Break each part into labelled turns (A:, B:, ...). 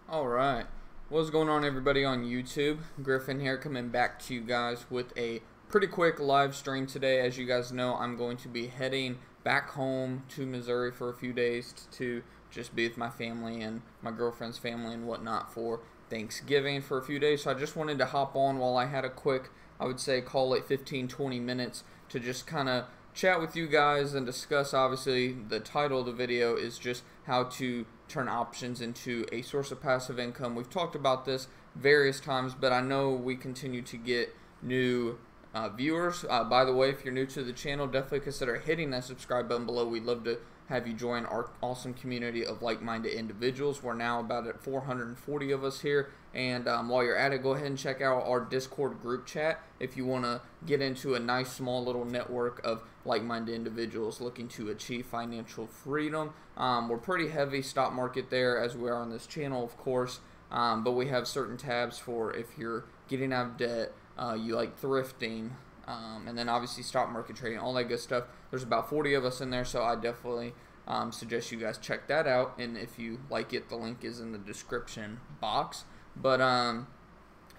A: Alright, what's going on everybody on YouTube? Griffin here coming back to you guys with a pretty quick live stream today. As you guys know, I'm going to be heading back home to Missouri for a few days to just be with my family and my girlfriend's family and whatnot for Thanksgiving for a few days. So I just wanted to hop on while I had a quick, I would say call it 15-20 minutes to just kind of chat with you guys and discuss. Obviously the title of the video is just how to turn options into a source of passive income. We've talked about this various times, but I know we continue to get new viewers. By the way, if you're new to the channel, definitely consider hitting that subscribe button below. We'd love to have you join our awesome community of like-minded individuals. We're now about at 440 of us here, and while you're at it, go ahead and check out our Discord group chat if you want to get into a nice small little network of like-minded individuals looking to achieve financial freedom. We're pretty heavy stock market there, as we are on this channel, of course, but we have certain tabs for if you're getting out of debt, you like thrifting, and then obviously stock market trading, all that good stuff. There's about 40 of us in there, so I definitely suggest you guys check that out, and if you like it, the link is in the description box. But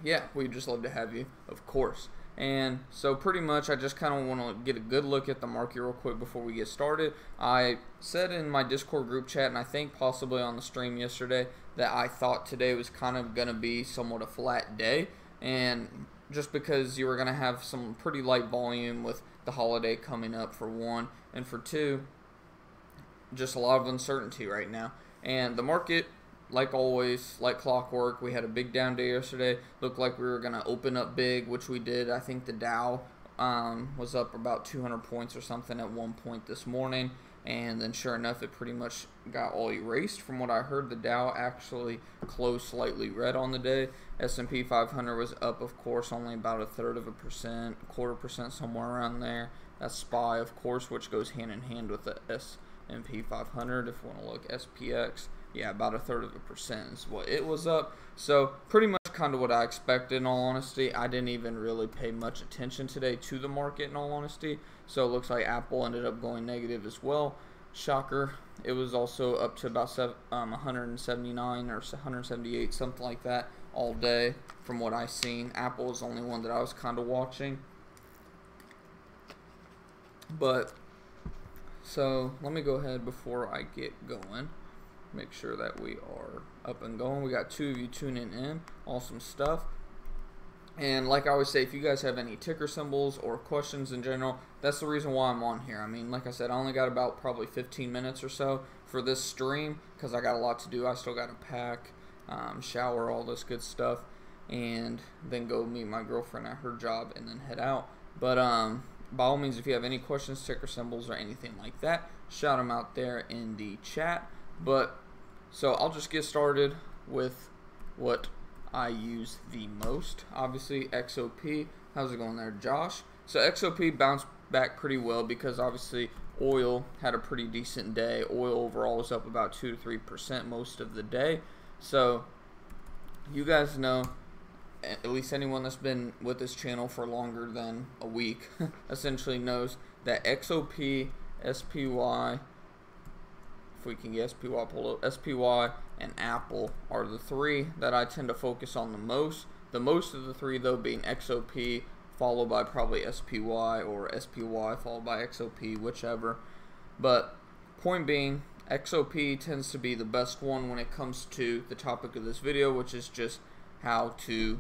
A: yeah, we'd just love to have you, of course. And so pretty much I just kind of want to get a good look at the market real quick before we get started. I said in my Discord group chat, and I think possibly on the stream yesterday, that I thought today was kind of going to be somewhat a flat day, and just because you were going to have some pretty light volume with the holiday coming up, for one, and for two, just a lot of uncertainty right now. And the market, like always, like clockwork, we had a big down day yesterday. Looked like we were going to open up big, which we did. I think the Dow was up about 200 points or something at one point this morning, and then sure enough, it pretty much got all erased. From what I heard, the Dow actually closed slightly red on the day. S&P 500 was up, of course, only about 1/3%, 1/4%, somewhere around there. That's SPY, of course, which goes hand in hand with the S&P 500. If you want to look, SPX, yeah, about 1/3% is what it was up. So pretty much kind of what I expected, in all honesty. I didn't even really pay much attention today to the market, in all honesty. So it looks like Apple ended up going negative as well. Shocker. It was also up to about 179 or 178, something like that, all day from what I've seen. Apple was the only one that I was kind of watching. But so let me go ahead before I get going. Make sure that we are up and going. We got 2 of you tuning in. Awesome stuff. And like I always say, if you guys have any ticker symbols or questions in general, that's the reason why I'm on here. I mean, like I said, I only got about probably 15 minutes or so for this stream because I got a lot to do. I still got to pack, shower, all this good stuff, and then go meet my girlfriend at her job and then head out. But by all means, if you have any questions, ticker symbols, or anything like that, shout them out there in the chat. But so I'll just get started with what I use the most. Obviously XOP. How's it going there, Josh? So XOP bounced back pretty well because obviously oil had a pretty decent day. Oil overall was up about 2 to 3% most of the day. So you guys know, at least anyone that's been with this channel for longer than a week essentially knows that XOP, SPY, if we can get SPY pulled up, SPY and Apple are the three that I tend to focus on the most. The most of the three, though, being XOP, followed by probably SPY, or SPY followed by XOP, whichever. But point being, XOP tends to be the best one when it comes to the topic of this video, which is just how to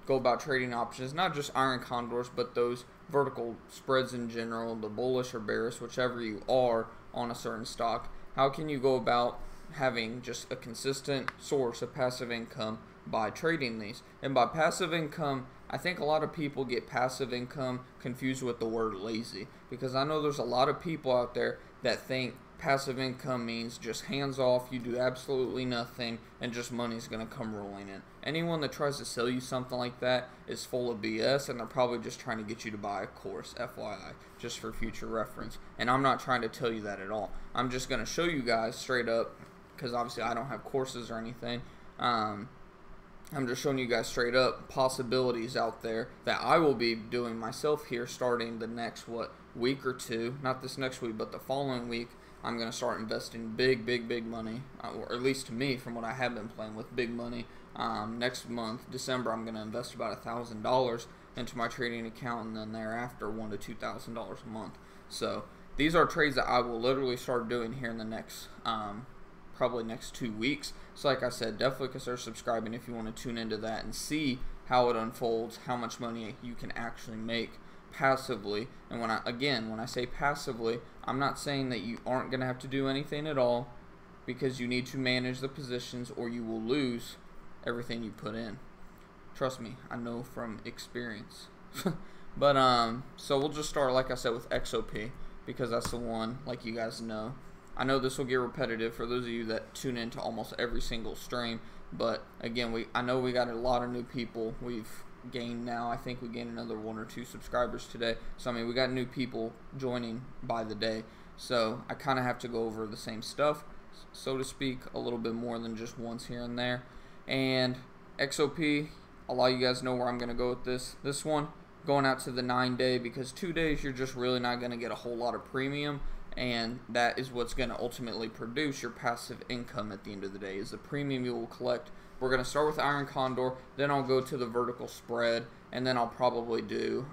A: go about trading options, not just iron condors, but those vertical spreads in general, the bullish or bearish, whichever you are on a certain stock. How can you go about having just a consistent source of passive income by trading these? And by passive income, I think a lot of people get passive income confused with the word lazy, because I know there's a lot of people out there that think passive income means just hands off, you do absolutely nothing, and just money's going to come rolling in. Anyone that tries to sell you something like that is full of BS, and they're probably just trying to get you to buy a course, FYI, just for future reference. And I'm not trying to tell you that at all. I'm just going to show you guys straight up, because obviously I don't have courses or anything. I'm just showing you guys straight up possibilities out there that I will be doing myself here starting the next, week or two. Not this next week, but the following week. I'm going to start investing big money, or at least to me, from what I have been playing with, big money. Next month, December, I'm going to invest about $1,000 into my trading account, and then thereafter $1,000 to $2,000 a month. So these are trades that I will literally start doing here in the next probably next 2 weeks. So like I said, definitely consider subscribing if you want to tune into that and see how it unfolds, how much money you can actually make passively. And when I say passively, I'm not saying that you aren't going to have to do anything at all, because you need to manage the positions or you will lose everything you put in. Trust me, I know from experience. But so we'll just start, like I said, with XOP, because that's the one, like you guys know. I know this will get repetitive for those of you that tune into almost every single stream, but again, I know we got a lot of new people. We've gained now, I think we gained another 1 or 2 subscribers today. So I mean, we got new people joining by the day. So I kind of have to go over the same stuff, so to speak, a little bit more than just once here and there. And XOP, a lot of you guys know where I'm going to go with this. This one, going out to the 9-day, because 2 days you're just really not going to get a whole lot of premium. And that is what's going to ultimately produce your passive income at the end of the day, is the premium you will collect. We're going to start with Iron Condor, then I'll go to the vertical spread, and then I'll probably do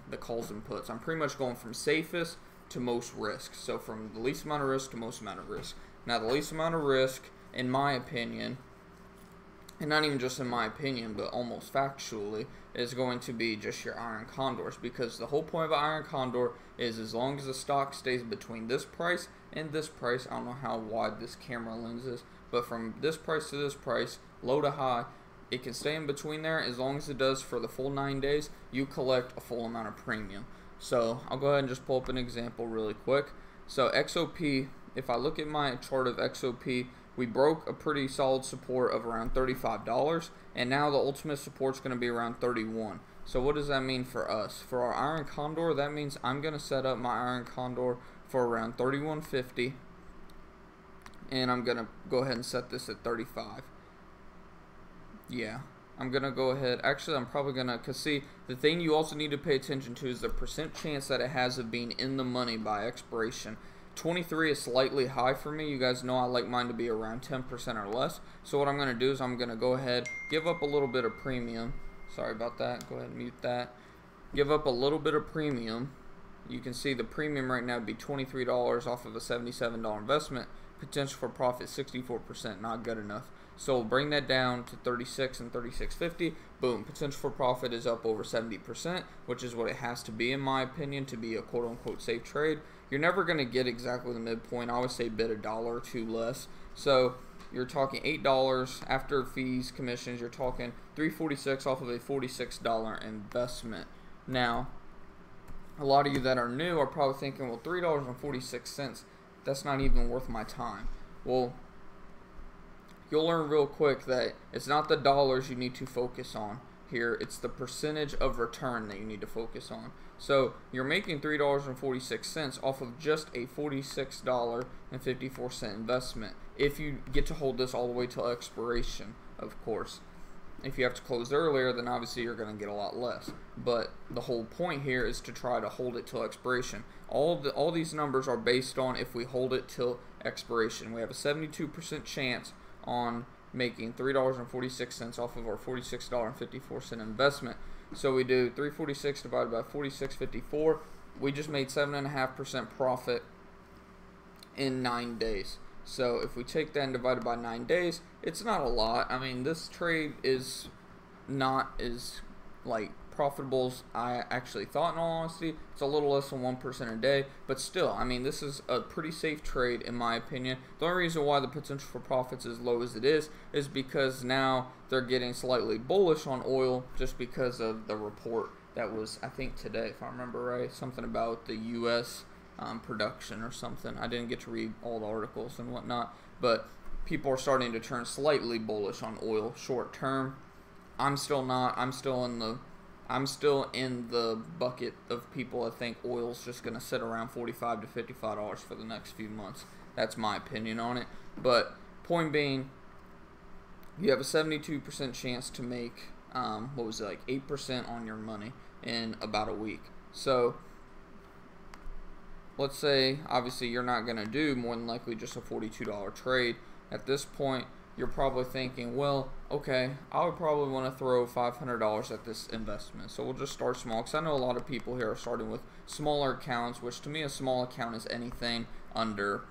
A: the calls and puts. I'm pretty much going from safest to most risk. So from the least amount of risk to most amount of risk. Now the least amount of risk, in my opinion, and not even just in my opinion, but almost factually, is going to be just your Iron Condors, because the whole point of Iron Condor is as long as the stock stays between this price and this price, I don't know how wide this camera lens is, but from this price to this price, low to high, it can stay in between there. As long as it does for the full 9 days, you collect a full amount of premium. So I'll go ahead and just pull up an example really quick. So XOP, if I look at my chart of XOP, we broke a pretty solid support of around $35, and now the ultimate support is going to be around $31. So what does that mean for us? For our Iron Condor, that means I'm going to set up my Iron Condor for around $31.50, and I'm going to go ahead and set this at 35. Yeah, I'm going to go ahead. Actually, I'm probably going to, because see, the thing you also need to pay attention to is the percent chance that it has of being in the money by expiration. 23 is slightly high for me. You guys know I like mine to be around 10% or less. So what I'm going to do is I'm going to go ahead, give up a little bit of premium. Sorry about that. Go ahead and mute that. Give up a little bit of premium. You can see the premium right now would be $23 off of a $77 investment. Potential for profit 64%, not good enough. So we'll bring that down to 36 and 36.50. Boom, potential for profit is up over 70%, which is what it has to be in my opinion to be a quote-unquote safe trade. You're never going to get exactly the midpoint. I always say bid $1 or 2 less. So you're talking $8 after fees, commissions. You're talking $3.46 off of a $46 investment. Now, a lot of you that are new are probably thinking, well, $3.46, that's not even worth my time. Well, you'll learn real quick that it's not the dollars you need to focus on here, it's the percentage of return that you need to focus on. So you're making $3.46 off of just a $46.54 investment if you get to hold this all the way till expiration, of course. If you have to close earlier, then obviously you're going to get a lot less. But the whole point here is to try to hold it till expiration. All these numbers are based on if we hold it till expiration. We have a 72% chance on making $3.46 off of our $46.54 investment. So we do 346 divided by 46.54. We just made 7.5% profit in 9 days. So if we take that and divide it by 9 days, it's not a lot. I mean, this trade is not as profitable as I actually thought, in all honesty. It's a little less than 1% a day, but still, I mean, this is a pretty safe trade in my opinion. The only reason why the potential for profits is low as it is because now they're getting slightly bullish on oil just because of the report that was, I think today, if I remember right, something about the U.S. Production or something. I didn't get to read all the articles and whatnot, but people are starting to turn slightly bullish on oil short term. I'm still not. I'm still in the bucket of people that think oil's just going to sit around $45 to $55 for the next few months. That's my opinion on it. But point being, you have a 72% chance to make 8% on your money in about a week. So let's say obviously you're not going to do more than likely just a $42 trade. At this point, you're probably thinking, well, okay, I would probably want to throw $500 at this investment. So we'll just start small, because I know a lot of people here are starting with smaller accounts, which to me a small account is anything under,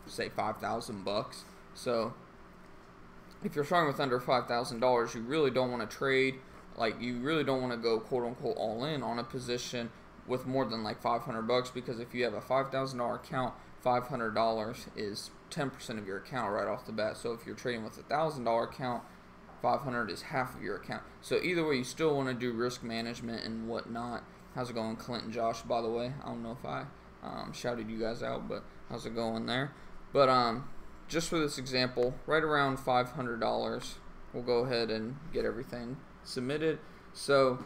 A: say, 5,000 bucks. So if you're starting with under $5,000, you really don't want to trade, like you really don't want to go quote unquote all in on a position with more than like 500 bucks, because if you have a $5,000 account, $500 is 10% of your account right off the bat. So if you're trading with a $1,000 account, 500 is half of your account. So either way, you still want to do risk management and whatnot. How's it going, Clint and Josh, by the way? I don't know if I shouted you guys out, but how's it going there? But just for this example, right around $500, we'll go ahead and get everything submitted. So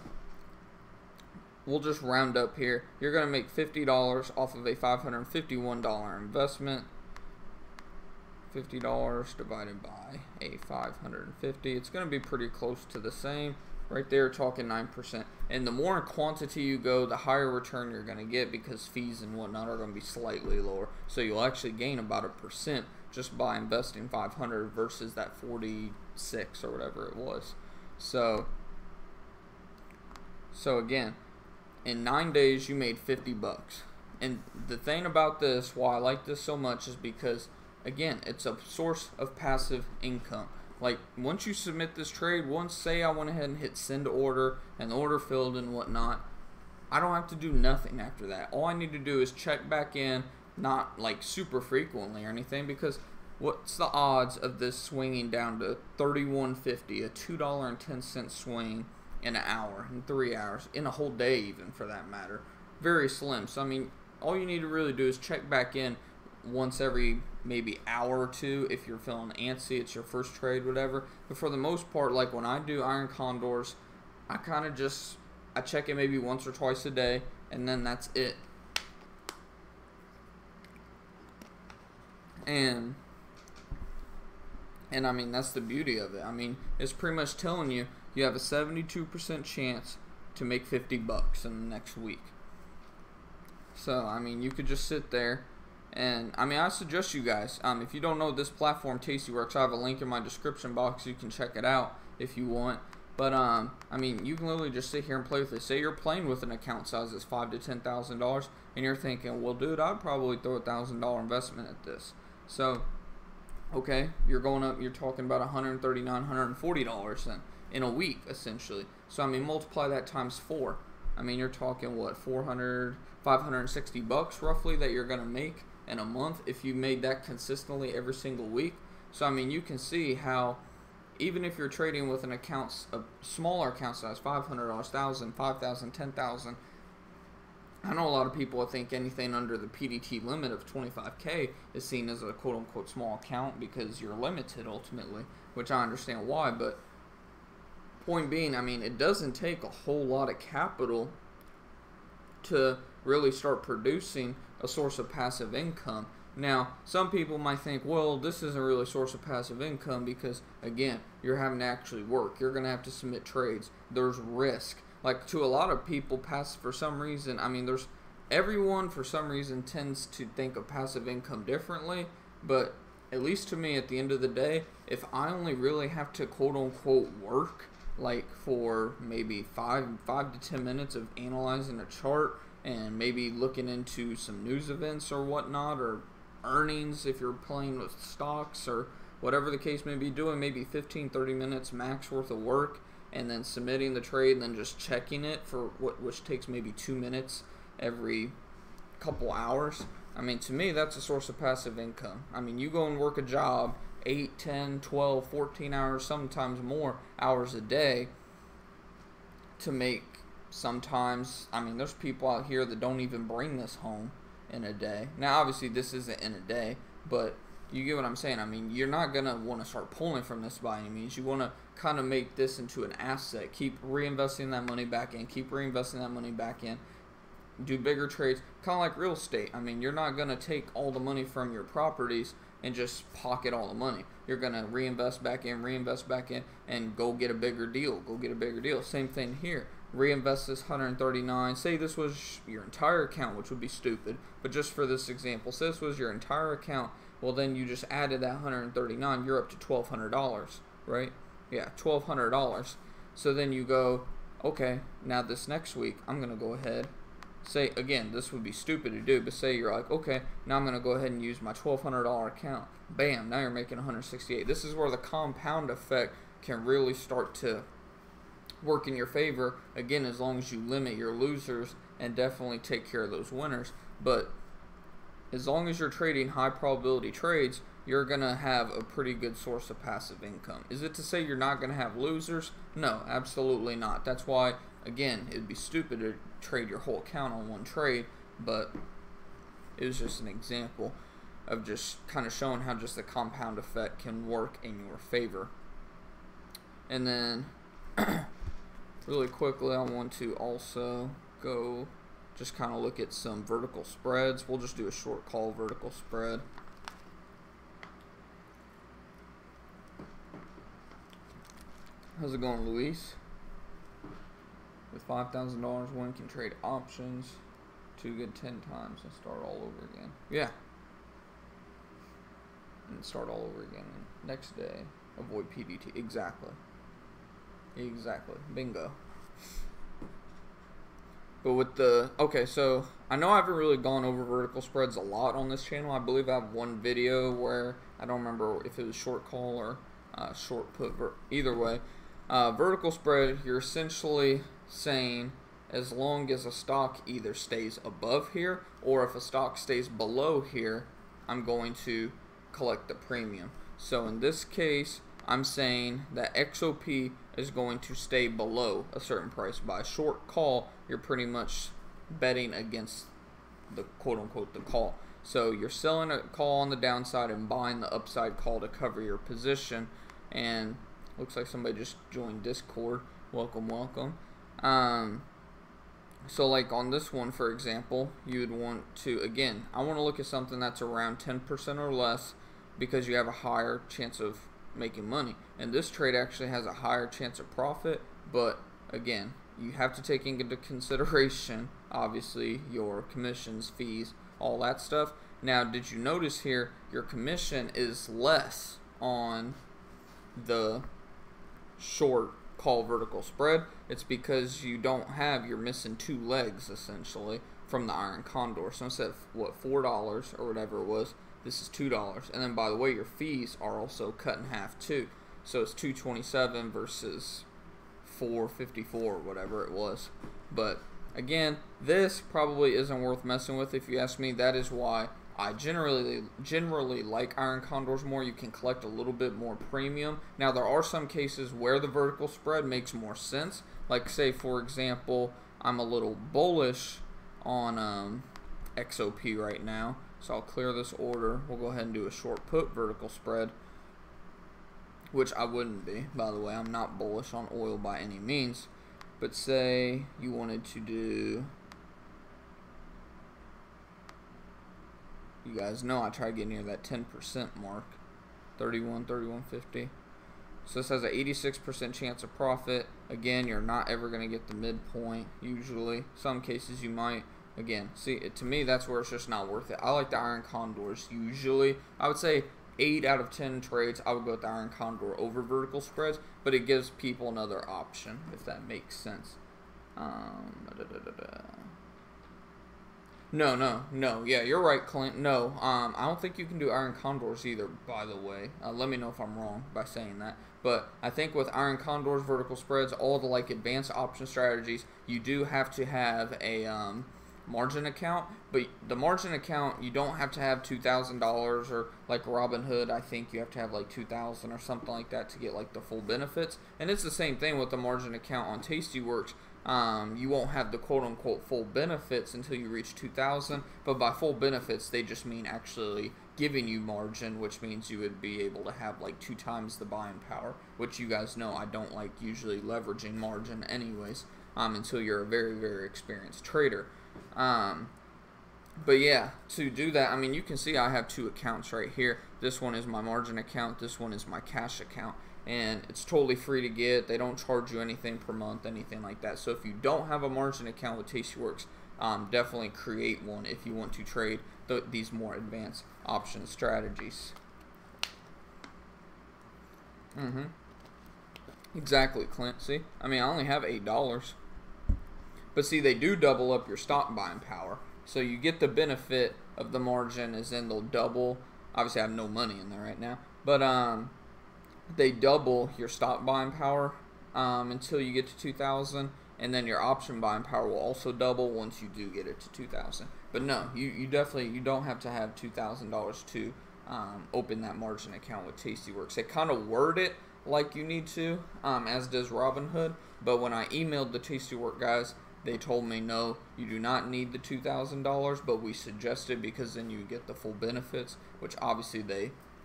A: we'll just round up here. You're going to make $50 off of a $551 investment. $50 divided by a 550. It's going to be pretty close to the same. Right there, talking 9%. And the more in quantity you go, the higher return you're going to get, because fees and whatnot are going to be slightly lower. So you'll actually gain about 1% just by investing 500 versus that 46 or whatever it was. So again, in 9 days you made 50 bucks. And the thing about this, why I like this so much, is because again, it's a source of passive income. Like, once you submit this trade, once, say I went ahead and hit send order and the order filled and whatnot, I don't have to do nothing after that. All I need to do is check back in, not like super frequently or anything, because what's the odds of this swinging down to $31.50, a $2.10 swing in an hour, in 3 hours, in a whole day even for that matter? Very slim. So I mean, all you need to really do is check back in once every maybe hour or two if you're feeling antsy, it's your first trade, whatever. But for the most part, like when I do iron condors, I kind of just, I check it maybe once or twice a day, and then that's it. And I mean, that's the beauty of it. I mean, it's pretty much telling you you have a 72% chance to make 50 bucks in the next week. So I mean, you could just sit there. And I mean, I suggest you guys, if you don't know this platform, Tastyworks, I have a link in my description box. You can check it out if you want. But I mean, you can literally just sit here and play with it. Say you're playing with an account size that's $5,000 to $10,000, and you're thinking, well, dude, I'd probably throw a $1,000 investment at this. So, okay, you're going up. You're talking about $139, $140 then in a week, essentially. So I mean, multiply that times 4. I mean, you're talking what, 560 bucks roughly that you're gonna make in a month if you made that consistently every single week. So I mean, you can see how even if you're trading with an account, a smaller account size, $500, $1,000, $5,000, $10,000, I know a lot of people think anything under the PDT limit of 25K is seen as a quote-unquote small account because you're limited ultimately, which I understand why. But point being, I mean, it doesn't take a whole lot of capital to really start producing a source of passive income. Now, some people might think, well, this isn't really a source of passive income because, again, you're having to actually work. You're going to have to submit trades. There's risk. Like, to a lot of people, for some reason, I mean, everyone for some reason tends to think of passive income differently, but at least to me, at the end of the day, if I only really have to quote-unquote work, like for maybe 5 to 10 minutes of analyzing a chart and maybe looking into some news events or whatnot, or earnings if you're playing with stocks or whatever the case may be, doing maybe 15-30 minutes max worth of work and then submitting the trade and then just checking it for which takes maybe 2 minutes every couple hours. I mean, to me, that's a source of passive income. I mean, you go and work a job 8, 10, 12, 14 hours, sometimes more hours a day to make sometimes, I mean, there's people out here that don't even bring this home in a day. Now, obviously, this isn't in a day, but you get what I'm saying. I mean, you're not going to want to start pulling from this by any means. You want to kind of make this into an asset. Keep reinvesting that money back in. Keep reinvesting that money back in. Do bigger trades, kind of like real estate. I mean, you're not going to take all the money from your properties and just pocket all the money. You're going to reinvest back in, and go get a bigger deal. Go get a bigger deal. Same thing here. reinvest this 139. Say this was your entire account, which would be stupid, but just for this example, say this was your entire account. Well, then you just added that 139. You're up to $1,200, right? Yeah, $1,200. So then you go, okay, now this next week, I'm going to go ahead. Say, again, this would be stupid to do, but say you're like, okay, now I'm going to go ahead and use my $1,200 account. Bam, now you're making 168. This is where the compound effect can really start to work in your favor. Again, as long as you limit your losers and definitely take care of those winners. But as long as you're trading high probability trades, you're going to have a pretty good source of passive income. Is it to say you're not going to have losers? No, absolutely not. That's why, again, it'd be stupid to trade your whole account on one trade, but it was just an example of just kind of showing how just the compound effect can work in your favor. And then really quickly, I want to also go just kind of look at some vertical spreads. We'll just do a short call vertical spread. How's it going, Luis? With $5,000, one can trade options. 2 good 10 times and start all over again. Yeah. And start all over again. Next day, avoid PDT. Exactly. Exactly. Bingo. But with the, okay, so I know I haven't really gone over vertical spreads a lot on this channel. I believe I have one video where, I don't remember if it was short call or short put, either way. Vertical spread, you're essentially saying as long as a stock either stays above here or if a stock stays below here, I'm going to collect the premium. So in this case, I'm saying that XOP is going to stay below a certain price. By a short call, you're pretty much betting against the quote-unquote the call. So you're selling a call on the downside and buying the upside call to cover your position. And looks like somebody just joined Discord. Welcome, welcome. So like on this one, for example, you would want to, again, I want to look at something that's around 10% or less because you have a higher chance of making money. And this trade actually has a higher chance of profit, but again, you have to take into consideration, obviously, your commissions, fees, all that stuff. Now, did you notice here, your commission is less on the short call vertical spread? It's because you don't have, you're missing 2 legs essentially from the Iron Condor. So instead of what, $4 or whatever it was, this is $2. And then by the way, your fees are also cut in half too. So it's $227 versus $454 or whatever it was. But again, this probably isn't worth messing with if you ask me. That is why I generally like Iron Condors more. You can collect a little bit more premium. Now there are some cases where the vertical spread makes more sense. Like say for example, I'm a little bullish on XOP right now. So I'll clear this order. We'll go ahead and do a short put vertical spread, which I wouldn't be, by the way. I'm not bullish on oil by any means. But say you wanted to do, you guys know I try to get near that 10% mark, 31.50. So this has an 86% chance of profit. Again, you're not ever going to get the midpoint usually. Some cases you might. Again, see, to me, that's where it's just not worth it. I like the Iron Condors usually. I would say 8 out of 10 trades, I would go with the Iron Condor over vertical spreads, but it gives people another option, if that makes sense. No. Yeah, you're right, Clint. No, I don't think you can do Iron Condors either, by the way. Let me know if I'm wrong by saying that. But I think with Iron Condors, vertical spreads, all the like advanced option strategies, you do have to have a margin account, but the margin account, you don't have to have $2,000 or like Robinhood, I think you have to have like $2,000 or something like that to get like the full benefits. And it's the same thing with the margin account on Tastyworks. You won't have the quote-unquote full benefits until you reach 2,000, but by full benefits they just mean actually giving you margin, which means you would be able to have like 2 times the buying power, which you guys know I don't like usually leveraging margin anyways, until you're a very, very experienced trader. But yeah, to do that, I mean, you can see I have two accounts right here. This one is my margin account. This one is my cash account. And it's totally free to get. They don't charge you anything per month, anything like that. So if you don't have a margin account with Tastyworks, definitely create one if you want to trade these more advanced option strategies. Exactly, Clint. See? I mean, I only have $8. But see, they do double up your stock buying power. So you get the benefit of the margin, as in they'll double. Obviously, I have no money in there right now. But they double your stock buying power until you get to 2,000. And then your option buying power will also double once you do get it to 2,000. But no, you definitely don't have to have $2,000 to open that margin account with Tastyworks. They kind of word it like you need to, as does Robinhood. But when I emailed the Tastyworks guys, they told me, no, you do not need the $2,000, but we suggest it because then you get the full benefits, which obviously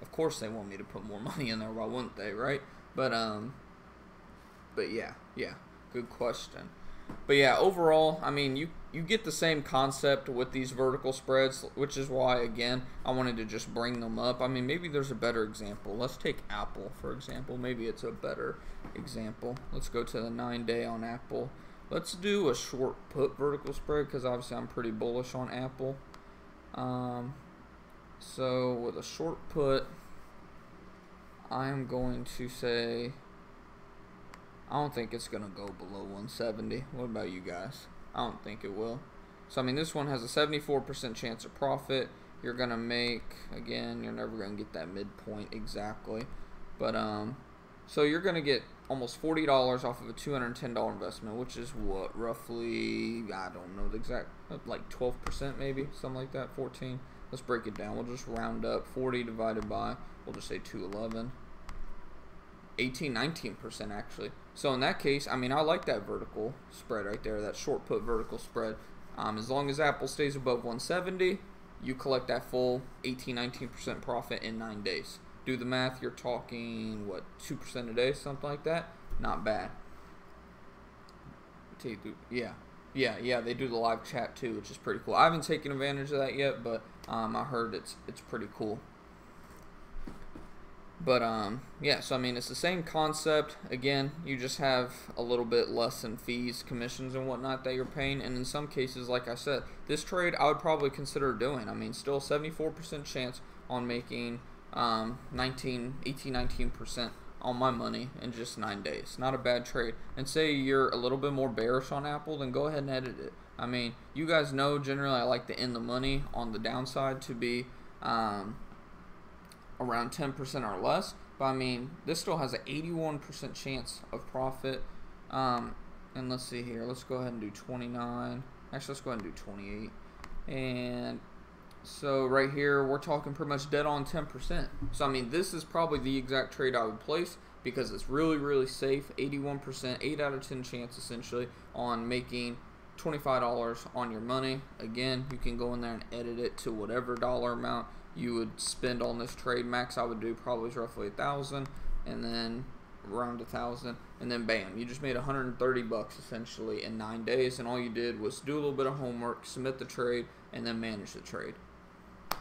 A: of course they want me to put more money in there. Why wouldn't they, right? But yeah, good question. But yeah, overall, I mean, you get the same concept with these vertical spreads, which is why, again, I wanted to just bring them up. I mean, maybe there's a better example. Let's take Apple, for example. Maybe it's a better example. Let's go to the 9-day on Apple. Let's do a short put vertical spread because obviously I'm pretty bullish on Apple. So with a short put, I'm going to say I don't think it's going to go below 170. What about you guys? I don't think it will. So I mean, this one has a 74% chance of profit. You're going to make, again, you're never going to get that midpoint exactly. But so you're going to get almost $40 off of a $210 investment, which is what, roughly, I don't know the exact, like 12% maybe, something like that, 14. Let's break it down. We'll just round up 40 divided by, we'll just say 211. 19% actually. So in that case, I mean, I like that vertical spread right there, that short put vertical spread. As long as Apple stays above 170, you collect that full 19% profit in 9 days. Do the math, you're talking, what, 2% a day, something like that? Not bad. Yeah, they do the live chat too, which is pretty cool. I haven't taken advantage of that yet, but I heard it's pretty cool. But yeah, so I mean, it's the same concept. Again, you just have a little bit less in fees, commissions, and whatnot that you're paying. And in some cases, like I said, this trade I would probably consider doing. I mean, still 74% chance on making 19% on my money in just 9 days. Not a bad trade. And say you're a little bit more bearish on Apple, then go ahead and edit it. I mean, you guys know generally I like to end the money on the downside to be around 10% or less, but I mean, this still has an 81% chance of profit. And let's see here, let's go ahead and do 29. Actually, let's go ahead and do 28. And so right here, we're talking pretty much dead on 10%. So I mean, this is probably the exact trade I would place because it's really, really safe. 81%, 8 out of 10 chance essentially on making $25 on your money. Again, you can go in there and edit it to whatever dollar amount you would spend on this trade. Max I would do probably is roughly 1,000, and then around 1,000, and then bam, you just made 130 bucks essentially in 9 days, and all you did was do a little bit of homework, submit the trade, and then manage the trade.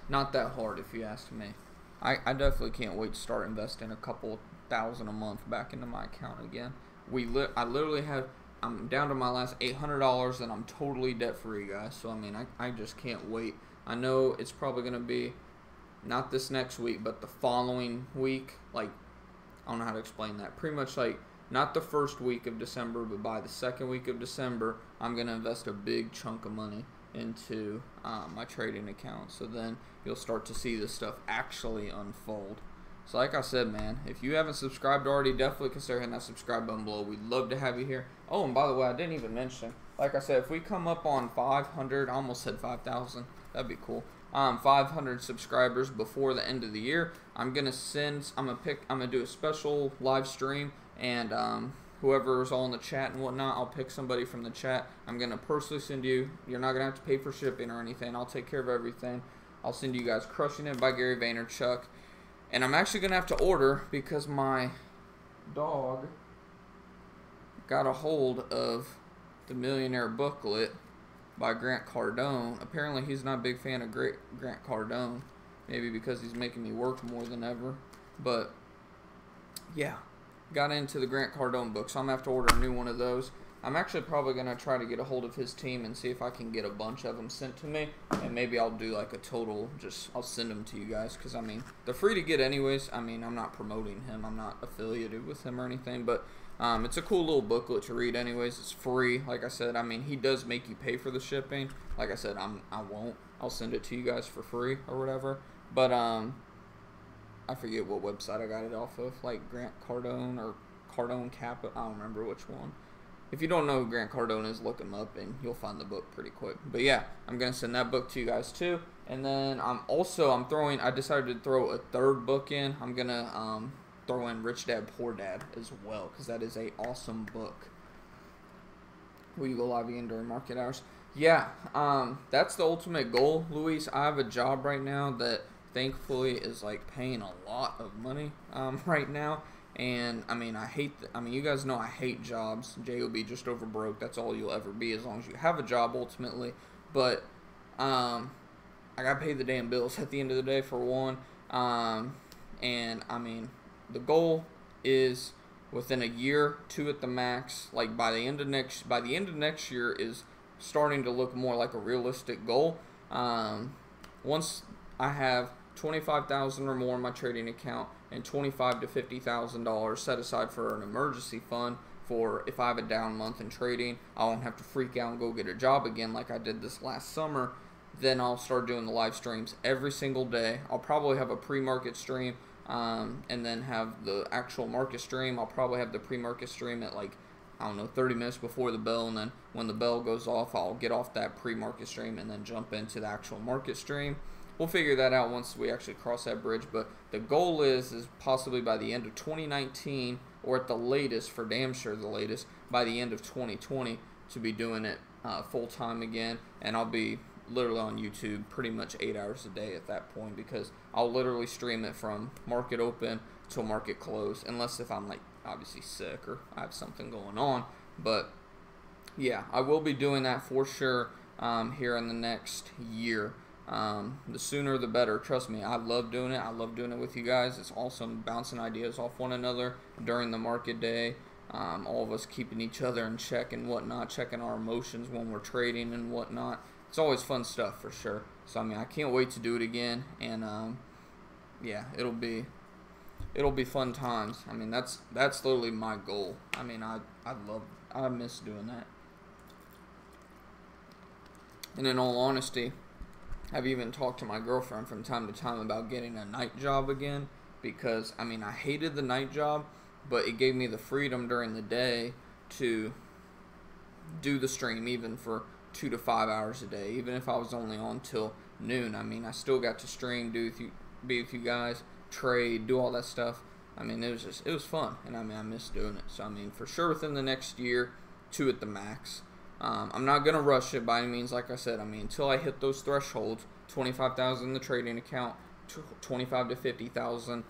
A: Not that hard if you ask me. I definitely can't wait to start investing a couple thousand a month back into my account again. I literally have, I'm down to my last $800 and I'm totally debt free, guys. So I mean, I just can't wait. I know it's probably gonna be not this next week, but the following week. Like, I don't know how to explain that. Pretty much like not the first week of December, but by the second week of December, I'm gonna invest a big chunk of money into my trading account. So then you'll start to see this stuff actually unfold. So like I said, man, if you haven't subscribed already, definitely consider hitting that subscribe button below. We'd love to have you here. Oh, and by the way, I didn't even mention, like I said, if we come up on 500, I almost said 5,000, that'd be cool. 500 subscribers before the end of the year, I'm gonna do a special live stream, and whoever's all in the chat and whatnot, I'll pick somebody from the chat. I'm gonna personally send you. You're not gonna have to pay for shipping or anything. I'll take care of everything. I'll send you guys "Crushing It" by Gary Vaynerchuk, and I'm actually gonna have to order because my dog got a hold of the Millionaire booklet by Grant Cardone. Apparently he's not a big fan of Grant Cardone. Maybe because he's making me work more than ever. But, yeah. Got into the Grant Cardone book, so I'm going to have to order a new one of those. I'm actually probably going to try to get a hold of his team and see if I can get a bunch of them sent to me. And maybe I'll do like a total, I'll send them to you guys. Because, I mean, they're free to get anyways. I mean, I'm not promoting him. I'm not affiliated with him or anything. But it's a cool little booklet to read anyways. It's free. Like I said, I mean, he does make you pay for the shipping. Like I said, I won't. I'll send it to you guys for free or whatever. But, I forget what website I got it off of, like Grant Cardone or Cardone Kappa. I don't remember which one. If you don't know who Grant Cardone is, look him up and you'll find the book pretty quick. But yeah, I'm gonna send that book to you guys too. And then I decided to throw a third book in. I'm gonna throw in Rich Dad Poor Dad as well, because that is a awesome book. Will you go live again during market hours? Yeah, that's the ultimate goal, Luis. I have a job right now that thankfully is like paying a lot of money right now, and I mean you guys know I hate jobs. JOB, just over broke. That's all you'll ever be as long as you have a job ultimately. But I gotta pay the damn bills at the end of the day, for one. And I mean the goal is within a year, 2 at the max. Like by the end of next year is starting to look more like a realistic goal. Once I have $25,000 or more in my trading account and $25,000 to $50,000 set aside for an emergency fund for if I have a down month in trading, I won't have to freak out and go get a job again like I did this last summer. Then I'll start doing the live streams every single day. I'll probably have a pre-market stream and then have the actual market stream. I'll probably have the pre-market stream at like, I don't know, 30 minutes before the bell, and then when the bell goes off, I'll get off that pre-market stream and then jump into the actual market stream. We'll figure that out once we actually cross that bridge, but the goal is possibly by the end of 2019, or at the latest, for damn sure the latest, by the end of 2020, to be doing it full-time again, and I'll be literally on YouTube pretty much 8 hours a day at that point, because I'll literally stream it from market open till market close, unless if I'm like obviously sick or I have something going on. But yeah, I will be doing that for sure here in the next year. The sooner the better. Trust me, I love doing it. I love doing it with you guys. It's awesome bouncing ideas off one another during the market day. All of us keeping each other in check and whatnot, checking our emotions when we're trading and whatnot. It's always fun stuff for sure. So I mean, I can't wait to do it again, and yeah, it'll be fun times. I mean, that's literally my goal. I mean, I miss doing that. And in all honesty, I've even talked to my girlfriend from time to time about getting a night job again, because I mean, I hated the night job, but it gave me the freedom during the day to do the stream even for 2 to 5 hours a day, even if I was only on till noon. I mean, I still got to stream, be with you guys, trade, do all that stuff. I mean, it was fun, and I mean, I miss doing it. So I mean, for sure within the next year, 2 at the max. I'm not gonna rush it by any means. Like I said, I mean, until I hit those thresholds, 25,000 in the trading account, 25 to 50,000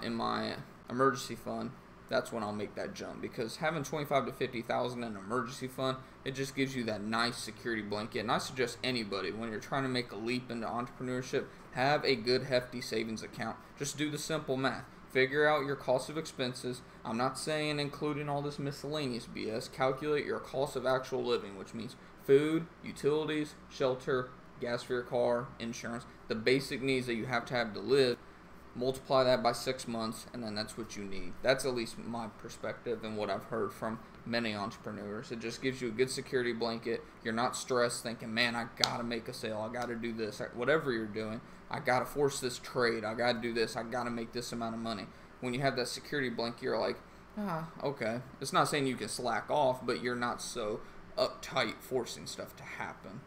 A: in my emergency fund. That's when I'll make that jump, because having 25 to 50,000 in an emergency fund, it just gives you that nice security blanket. And I suggest anybody, when you're trying to make a leap into entrepreneurship, have a good hefty savings account. Just do the simple math. Figure out your cost of expenses. I'm not saying including all this miscellaneous BS. Calculate your cost of actual living, which means food, utilities, shelter, gas for your car, insurance, the basic needs that you have to live. Multiply that by 6 months, and then that's what you need. That's at least my perspective and what I've heard from many entrepreneurs. It just gives you a good security blanket. You're not stressed thinking, man, I gotta make a sale, I gotta do this. Whatever you're doing, I gotta force this trade, I gotta do this, I gotta make this amount of money. When you have that security blanket, you're like, okay. It's not saying you can slack off, but you're not so uptight forcing stuff to happen.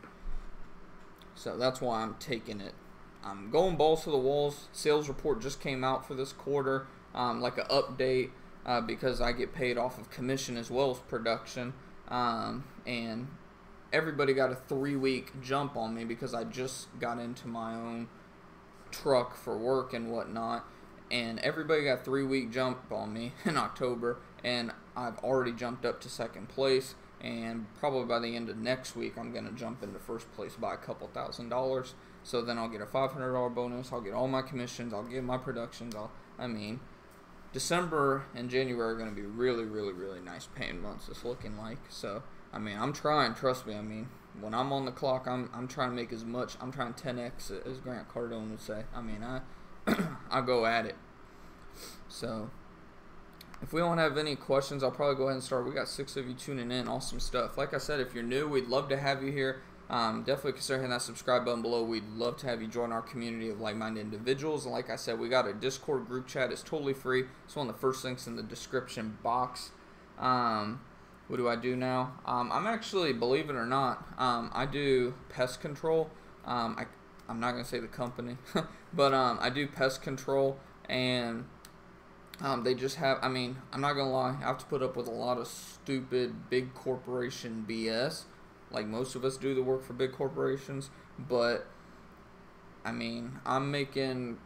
A: So that's why I'm taking it. I'm going balls to the walls. Sales report just came out for this quarter, like an update, because I get paid off of commission as well as production, and everybody got a 3-week jump on me because I just got into my own truck for work and whatnot, and everybody got a 3-week jump on me in October, and I've already jumped up to 2nd place. and probably by the end of next week I'm going to jump into first place by a couple $1,000s. So then I'll get a $500 bonus, I'll get all my commissions, I'll get my productions. I mean, December and January are going to be really, really, really nice paying months, it's looking like. So, I mean, I'm trying, trust me. I mean, when I'm on the clock, I'm trying to make as much, I'm trying 10x, as Grant Cardone would say. I mean, I go at it. So, if we don't have any questions, I'll probably go ahead and start. We got 6 of you tuning in, awesome stuff. Like I said, if you're new, we'd love to have you here. Definitely consider hitting that subscribe button below. We'd love to have you join our community of like-minded individuals. And like I said, we got a Discord group chat. It's totally free. It's one of the first links in the description box. What do I do now? I'm actually, believe it or not, I do pest control. I'm not going to say the company, but I do pest control, and they just have, I mean, I'm not going to lie, I have to put up with a lot of stupid big corporation BS. Like most of us do the work for big corporations, but I mean, I'm making,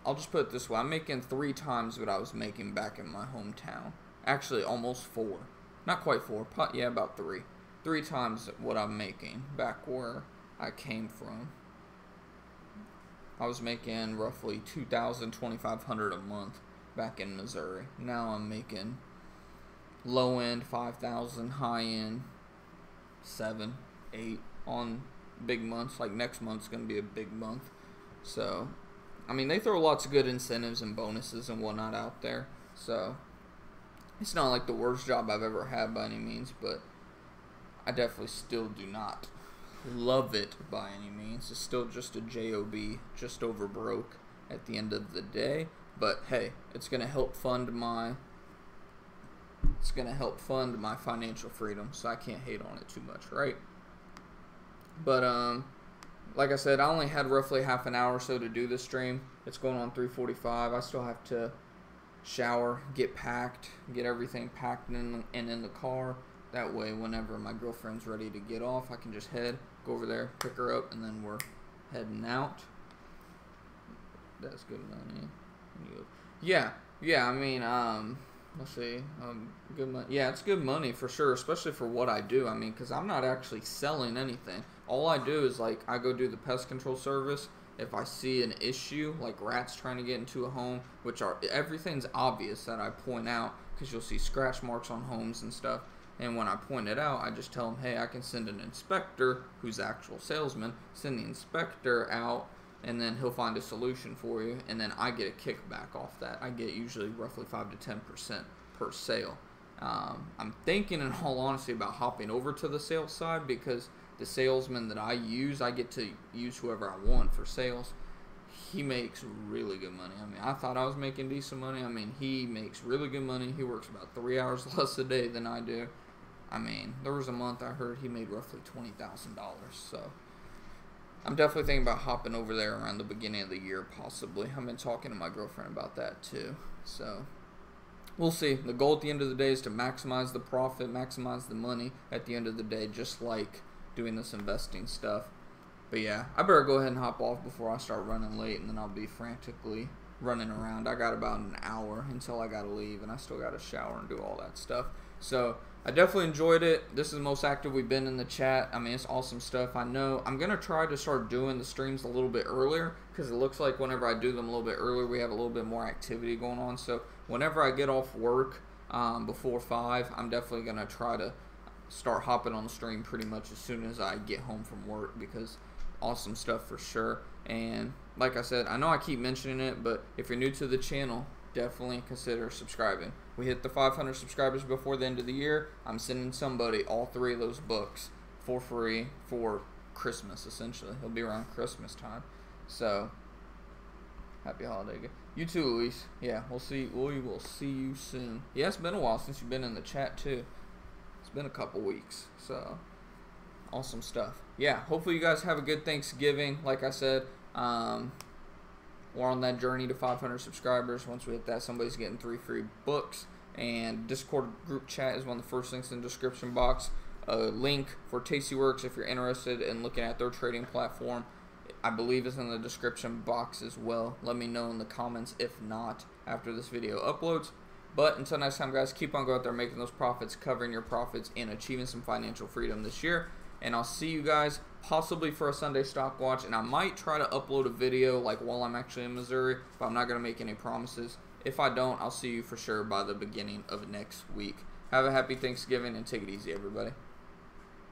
A: I'll just put it this way, I'm making 3 times what I was making back in my hometown. Actually, almost 4. Not quite 4, yeah, about 3. 3 times what I'm making back where I came from. I was making roughly $2,000, $2,500 a month back in Missouri. Now I'm making low end $5,000, high end 7, 8 on big months. Like next month's gonna be a big month. So I mean, they throw lots of good incentives and bonuses and whatnot out there. So it's not like the worst job I've ever had by any means, but I definitely still do not love it by any means. It's still just a job, just over broke at the end of the day. But hey, it's gonna help fund my financial freedom, so I can't hate on it too much, right? But like I said, I only had roughly half an hour or so to do this stream. It's going on 3:45. I still have to shower, get packed, get everything packed and in the car. That way, whenever my girlfriend's ready to get off, I can just go over there, pick her up, and then we're heading out. That's good money. Yeah. I mean, let's see, good money. Yeah, it's good money for sure, especially for what I do. I mean, because I'm not actually selling anything. All I do is, like, I go do the pest control service. If I see an issue, like rats trying to get into a home, everything's obvious that I point out, because you'll see scratch marks on homes and stuff. And when I point it out, I just tell them, hey, I can send an inspector, who's the actual salesman, send the inspector out, and then he'll find a solution for you, and then I get a kickback off that. I get usually roughly 5 to 10% per sale. I'm thinking, in all honesty, about hopping over to the sales side, because the salesman that I use, I get to use whoever I want for sales. He makes really good money. I mean, I thought I was making decent money. I mean, he makes really good money. He works about 3 hours less a day than I do. I mean, there was a month I heard he made roughly $20,000. So I'm definitely thinking about hopping over there around the beginning of the year, possibly. I've been talking to my girlfriend about that too. So we'll see. The goal at the end of the day is to maximize the profit, maximize the money at the end of the day, just like doing this investing stuff. But yeah, I better go ahead and hop off before I start running late, and then I'll be frantically running around. I got about an hour until I gotta leave, and I still gotta shower and do all that stuff. So I definitely enjoyed it. This is the most active we've been in the chat. I mean, it's awesome stuff. I know I'm gonna try to start doing the streams a little bit earlier, because it looks like whenever I do them a little bit earlier, we have a little bit more activity going on. So whenever I get off work before 5, I'm definitely gonna try to start hopping on the stream pretty much as soon as I get home from work, because awesome stuff for sure. And like I said, I know I keep mentioning it, but if you're new to the channel, definitely consider subscribing. We hit the 500 subscribers before the end of the year. I'm sending somebody all 3 of those books for free for Christmas, essentially. It'll be around Christmas time. So happy holiday. You too, Luis. Yeah, we will see you soon. Yeah, it's been a while since you've been in the chat too. It's been a couple weeks. So awesome stuff. Yeah, hopefully you guys have a good Thanksgiving. Like I said, we're on that journey to 500 subscribers. Once we hit that, somebody's getting 3 free books. And Discord group chat is one of the first links in the description box. A link for Tastyworks if you're interested in looking at their trading platform, I believe is in the description box as well. Let me know in the comments if not after this video uploads. But until next time, guys, keep on going out there making those profits, covering your profits, and achieving some financial freedom this year. And I'll see you guys possibly for a Sunday stock watch. And I might try to upload a video like while I'm actually in Missouri, but I'm not going to make any promises. If I don't, I'll see you for sure by the beginning of next week. Have a happy Thanksgiving and take it easy, everybody.